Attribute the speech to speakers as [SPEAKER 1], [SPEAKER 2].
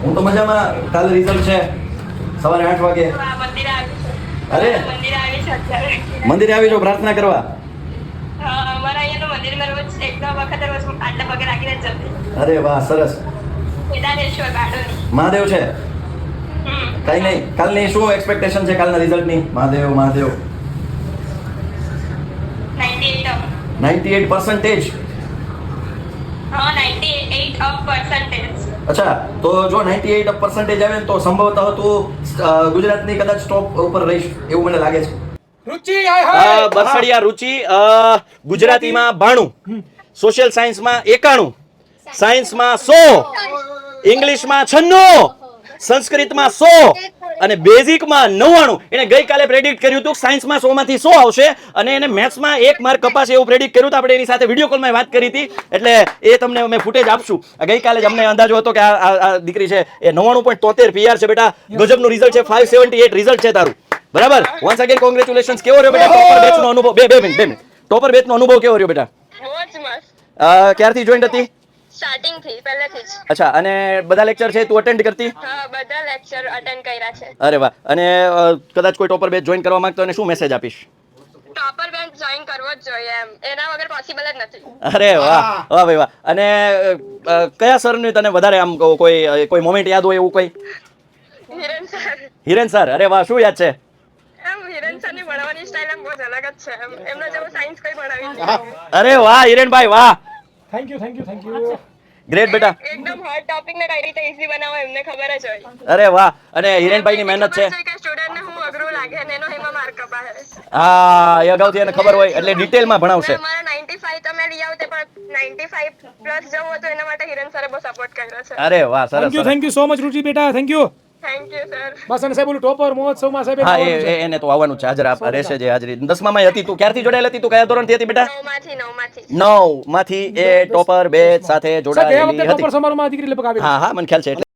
[SPEAKER 1] હું તો મજામાં. કાલે રિઝલ્ટ છે સવારે 8 વાગે. અરે મંદિરે આવી જાઓ પ્રાર્થના કરવા. અરે વાહ, સરસ. મહાદેવ છે. કઈ નહીં, કાલની શું એક્સપેક્ટેશન છે કાલના રિઝલ્ટની? મહાદેવ 98%. અચ્છા, તો જો 98% આવે ને તો સંભવતઃ તું ગુજરાતની કદાચ ટોપ ઉપર રહીશ એવું મને લાગે છે.
[SPEAKER 2] રુચિ
[SPEAKER 3] બરસડિયા રુચિ ગુજરાતીમાં 92, સોશિયલ સાયન્સમાં 91, સાયન્સમાં 100, ઇંગ્લિશમાં 96, સંસ્કૃતમાં 100 અને બેઝિકમાં 99. એને ગઈકાલે પ્રેડિક્ટ કર્યું હતું સાયન્સમાં 100 માંથી 100 આવશે અને એને મેથ્સમાં 1 માર્ક કપાશે એવું પ્રેડિક્ટ કર્યું હતું. આપણે એની સાથે વિડીયો કોલમાં વાત કરી હતી, એટલે એ તમને અમે ફૂટેજ આપશું. ગઈકાલે જ અમને અંદાજો હતો કે આ દીકરી છે એ 99.73 PR છે. બેટા ગજબનું રિઝલ્ટ છે. 578 રિઝલ્ટ છે તારું. બરાબર. Once again congratulations. કેવો રહ્યો બેટા ટોપર બેચનો અનુભવ? બે મિનિટ ટોપર બેચનો અનુભવ કેવો રહ્યો બેટા? ક્યારથી જોઈન્ટ હતી?
[SPEAKER 4] સ્ટાર્ટિંગ થી પહેલેથી જ.
[SPEAKER 3] અચ્છા, અને બધા લેક્ચર છે તું અટેન્ડ કરતી?
[SPEAKER 4] હા, બધા લેક્ચર અટેન્ડ કર્યા છે.
[SPEAKER 3] અરે વાહ. અને કદાચ કોઈ ટોપર બેચ જોઈન કરવા માંગતો હોય શું મેસેજ આપીશ?
[SPEAKER 4] ટોપર બેન્ચ જોઈન કરવો જ જોઈએ એમ, એના વગર પોસિબલ જ નથી.
[SPEAKER 3] અરે વાહ વાહ ભાઈ વાહ. અને કયા સરનું તને વધારે આમ કોઈ મોમેન્ટ યાદ હોય એવું કોઈ?
[SPEAKER 4] હિરેન સર.
[SPEAKER 3] હિરેન સર. અરે વાહ, શું યાદ છે?
[SPEAKER 4] એમ હિરેન સર ની ભણવાની સ્ટાઇલ એમ બહુ જ અલગ જ છે એમ, એમનો જેવો સાયન્સ કોઈ ભણાવી નથી.
[SPEAKER 3] અરે વાહ હિરેનભાઈ વાહ,
[SPEAKER 2] થેન્ક યુ
[SPEAKER 3] ગ્રેટ બેટા.
[SPEAKER 4] એકદમ હાર્ડ ટોપિક ને કઈ રીતે ઈઝી બનાવો એમને ખબર જ હોય.
[SPEAKER 3] અરે વાહ. અને હિરેનભાઈ ની મહેનત છે.
[SPEAKER 4] સ્ટુડન્ટ ને હું અઘરું લાગે ને એનો એમાં માર્ક કપાય.
[SPEAKER 3] હા, એ અગાઉથી એને ખબર હોય એટલે ડિટેલમાં ભણાવશે.
[SPEAKER 4] મારા 95 તમે લઈ આવતે પણ 95 પ્લસ જવું હતું એના માટે હિરેન સરે બહુ સપોર્ટ કર્યો છે.
[SPEAKER 3] અરે વાહ, સરસ.
[SPEAKER 2] Thank you so much Ruchi બેટા, thank you.
[SPEAKER 4] Thank you sir.
[SPEAKER 2] બસ અને સાહેબ ઓલું ટોપર મહોત્સવમાં સાહેબ
[SPEAKER 3] હા, એને તો આવવાનું છે. હાજર રહેશે જે હાજરી. 10માં હતી તું. ક્યારથી જોડાયેલ હતી તું? કયા ધોરણથી હતી બેટા?
[SPEAKER 4] 9 માંથી
[SPEAKER 3] 9 માંથી એ ટોપર બેચ સાથે
[SPEAKER 2] ગયા વખતે
[SPEAKER 3] જોડાયેલી
[SPEAKER 2] ટોપર
[SPEAKER 3] હતી.
[SPEAKER 2] સમારોહમાં દીકરી લગભગ આવી.
[SPEAKER 3] હા મને ખ્યાલ છે. એટલે